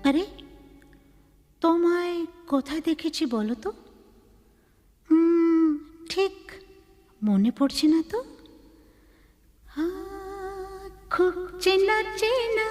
আরে, তোমায় কোথায় দেখেছি বলো তো? ঠিক মনে পড়ছে না তো। খুব চেনা চেনা